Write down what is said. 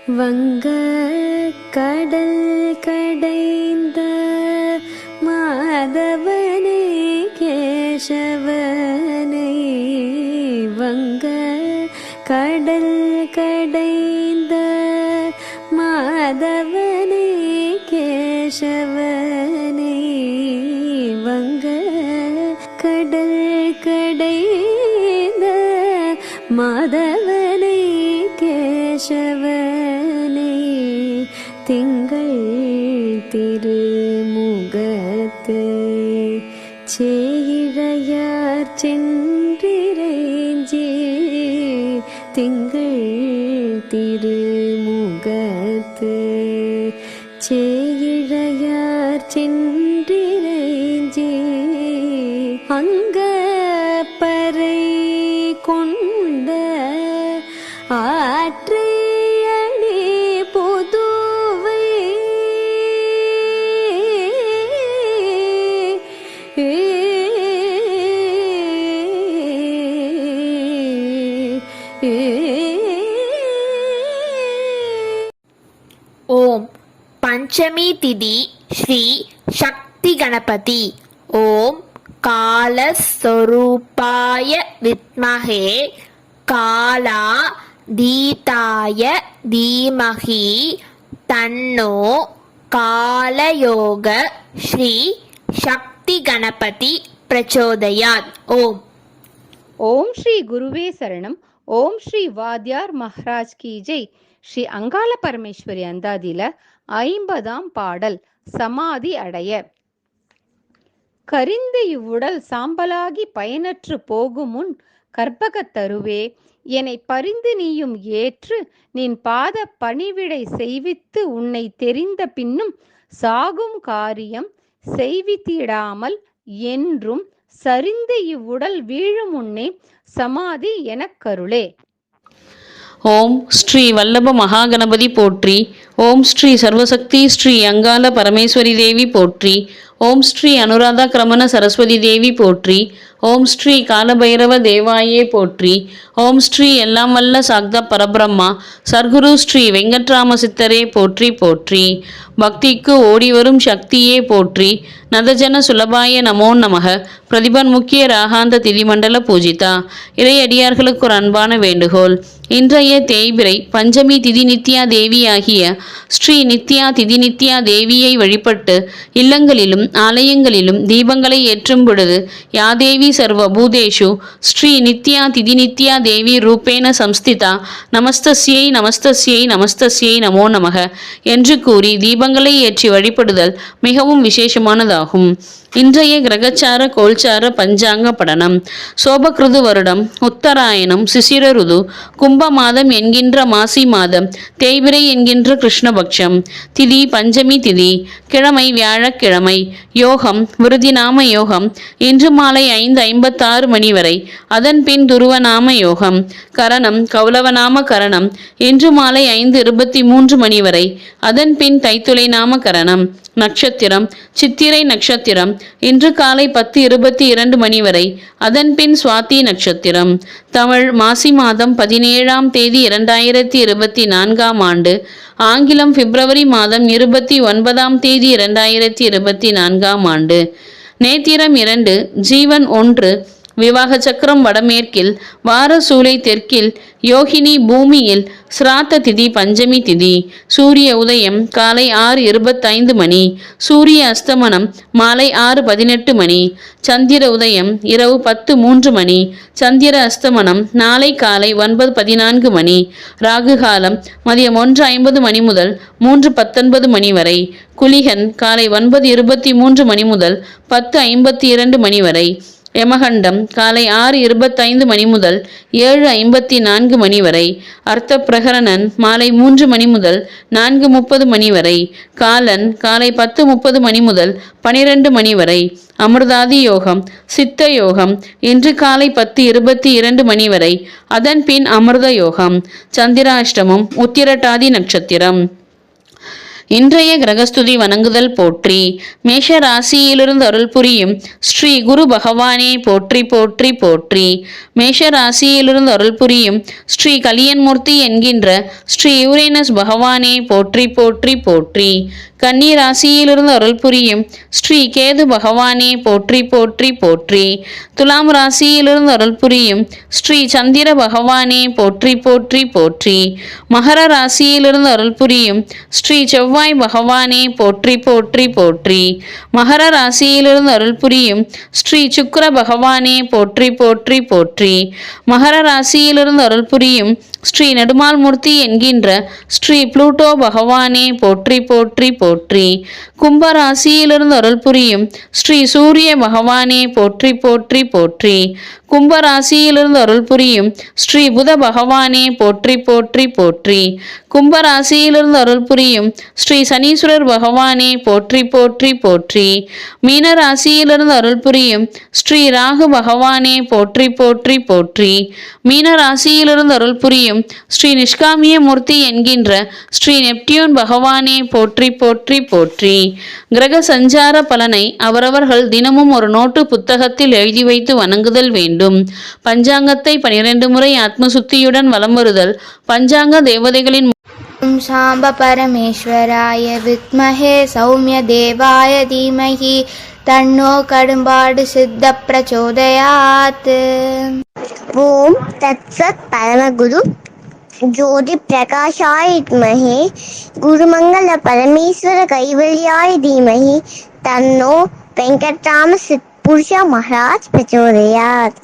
வங்க கடல் கடைந்த மாதவனே கேசவனை, வங்க கடல் கடைந்த மாதவனே கேசவனை, வங்க கடல் கடைந்த மாதவனை கேசவனை, திங்கள் திருமுகத்து சேயிழையார் சென்றிறைஞ்சி, திங்கள் திருமுகத்து சேயிழையார் சென்றிறைஞ்சி, அங்க பறை கொண்ட ஆற்றை அணி புதுவை, ஓம் பஞ்சமி திதி ஸ்ரீ சக்தி கணபதி. ஓம் காலஸ்வரூபாய வித்மஹே காலா தீதாய தீமஹி தன்னோ காலயோக ஸ்ரீ சக்தி கணபதி பிரச்சோதயாத். ஓம் ஓம் ஸ்ரீ குருவே சரணம். ஓம் ஸ்ரீ வாத்யார் மஹராஜ் கி ஜெய். ஸ்ரீ அங்காள பரமேஸ்வரி அந்தாதியில 50ஆம் பாடல் சமாதி அடைய. கரிந்து இவ்வுடல் சாம்பலாகி பயனற்று போகும் முன் கற்பகத் தருவே, என்னை பரிந்து நீயும் ஏற்று நின் பாத பணிவிடை செய்வித்து உன்னை தெரிந்த பின்னும் சாகும் காரியம் செய்வித்திடாமல் என்றும் சரிந்து இவ்வுடல் வீழும் முன்னே சமாதி எனக்கருளே. ஓம் ஸ்ரீ வல்லப மகாகணபதி போற்றி. ஓம் ஸ்ரீ சர்வசக்தி ஸ்ரீ அங்காள பரமேஸ்வரி தேவி போற்றி. ஓம் ஸ்ரீ அனுராதா கிரமண சரஸ்வதி தேவி போற்றி. ஓம் ஸ்ரீ காலபைரவ தேவாயே போற்றி. ஓம் ஸ்ரீ எல்லாம் வல்ல சாக்தா பரபிரம்மா சர்க்குரு ஸ்ரீ வெங்கட்ராம சித்தரே போற்றி போற்றி. பக்திக்கு ஓடிவரும் சக்தியே போற்றி. நதஜன சுலபாய நமோ நமக. பிரதிபன் முக்கிய ராகாந்த திதிமண்டல பூஜிதா. இறையடியார்களுக்கு ஒரு அன்பான வேண்டுகோள். இன்றைய தேய்பிரை பஞ்சமி திதி நித்யா தேவியாகிய ஸ்ரீ நித்யா திதி நித்யா தேவியை வழிபட்டு இல்லங்களிலும் ஆலயங்களிலும் தீபங்களை ஏற்றும் பொழுது யாதேவி சர்வ பூதேஷு ஸ்ரீ நித்யா திதி நித்யா தேவி ரூபேன சம்ஸ்திதா நமஸ்தஸ்யை நமஸ்தஸ்யை நமஸ்தஸ்யை நமோ நமக என்று கூறி தீபங்களை ஏற்றி வழிபடுதல் மிகவும் விசேஷமானதாகும். இன்றைய கிரகச்சார கோல்சார பஞ்சாங்க படனம். சோபகிருது வருடம் உத்தராயணம் சிசிர ருது கும்ப மாதம் என்கின்ற மாசி மாதம் தேய்பிரை என்கின்ற கிருஷ்ணபக்ஷம். திதி பஞ்சமி திதி. கிழமை வியாழக்கிழமை. யோகம் விருதிநாம யோகம். இன்று மாலை 5:56 மணி வரை. அதன் பின் துருவநாம யோகம். கரணம் கௌலவநாம கரணம். இன்று மாலை 5:23 மணி வரை. அதன் பின் தைத்துளை நாம கரணம். நட்சத்திரம் சித்திரை நட்சத்திரம். இன்று காலை 10:22 மணி வரை. அதன் பின் சுவாதி நட்சத்திரம். தமிழ் மாசி மாதம் 17ஆம் தேதி 2024ஆம் ஆண்டு. ஆங்கிலம் பிப்ரவரி மாதம் 29ஆம் தேதி 2024ஆம் ஆண்டு. நேத்திரம் 2, ஜீவன் 1, விவாக சக்கரம் வடமேற்கில், வார சூலை தெற்கில், யோகினி பூமியில், சிராத்த திதி பஞ்சமி திதி. சூரிய உதயம் காலை 6:25 மணி. சூரிய அஸ்தமனம் மாலை 6:18 மணி. சந்திர உதயம் இரவு 10:03 மணி. சந்திர அஸ்தமனம் நாளை காலை 9:14 மணி. ராகு காலம் மதியம் 1:50 மணி முதல் 3:19 மணி வரை. குளிகன் காலை 9:23 மணி முதல் 10:52 மணி வரை. யமகண்டம் காலை 6:25 மணி முதல் 7:54 மணி வரை. அர்த்த பிரகரணன் மாலை 3 மணி முதல் 4:30 மணி வரை. காலன் காலை 10:30 மணி முதல் 12 மணி வரை. அமிர்தாதி யோகம் சித்த யோகம் இன்று காலை 10:22 மணி வரை. அதன் பின் அமிர்த யோகம். சந்திராஷ்டமம் உத்திரட்டாதி நட்சத்திரம். இன்றைய கிரகஸ்துதி வணங்குதல் போற்றி. மேஷ ராசியிலிருந்து அருள் புரியும் ஸ்ரீ குரு பகவானே போற்றி போற்றி போற்றி. மேஷ ராசியிலிருந்து அருள் புரியும் ஸ்ரீ கலியன்மூர்த்தி என்கின்ற ஸ்ரீ யூரேனஸ் பகவானே போற்றி போற்றி போற்றி. கன்னி ராசியிலிருந்து அருள் புரியும் ஸ்ரீ கேது பகவானே போற்றி போற்றி போற்றி. துலாம் ராசியிலிருந்து அருள் புரியும் ஸ்ரீ சந்திர பகவானே போற்றி போற்றி போற்றி. மகர ராசியிலிருந்து அருள் புரியும் ஸ்ரீ செவ்வாய் பகவானே போற்றி போற்றி போற்றி. மகர ராசியிலிருந்து அருள் புரியும் ஸ்ரீ சுக்கிர பகவானே போற்றி போற்றி போற்றி. மகர ராசியிலிருந்து அருள் புரியும் ஸ்ரீ நெடுமால் மூர்த்தி என்கின்ற ஸ்ரீ புளூட்டோ பகவானே போற்றி போற்றி போற்றி. கும்ப ராசியிலிருந்து அருள் புரியும் ஸ்ரீ சூரிய பகவானே போற்றி போற்றி போற்றி. கும்ப ராசியிலிருந்து அருள் புரியும் ஸ்ரீ புத பகவானே போற்றி போற்றி போற்றி. கும்ப ராசியிலிருந்து அருள் புரியும் ஸ்ரீ சனீஸ்வரர் பகவானே போற்றி போற்றி போற்றி. மீன ராசியிலிருந்து அருள் புரியும் ஸ்ரீ ராகு பகவானே போற்றி போற்றி போற்றி. மீன ராசியிலிருந்து அருள் புரியும் ஸ்ரீ நிஷ்காமிய மூர்த்தி என்கின்ற ஸ்ரீ நெப்டியூன் பகவானே போற்றி போற்றி போற்றி. கிரக சஞ்சார பலனை அவரவர்கள் தினமும் ஒரு நோட்டு புத்தகத்தில் எழுதி வைத்து வணங்குதல் வேண்டும். பஞ்சாங்கத்தை 12 முறை ஆத்மசுத்தியுடன் வலம் வருதல் பஞ்சாங்க தேவதைகளின் ஓம் சாம்ப பரமேஸ்வராய வித்மஹே சௌமிய தேவாய தீமஹி தன்னோ கடும்பாடு சித்த பிரச்சோதயாத். ஓம் தத்சத் பரமகுரு ஜோதி பிரகாஷாய வித்மஹே குருமங்கள பரமேஸ்வர கைவல்யாய தீமஹி தன்னோ வெங்கட்ராம சித்புருஷ மகாராஜ் பிரச்சோதயாத்.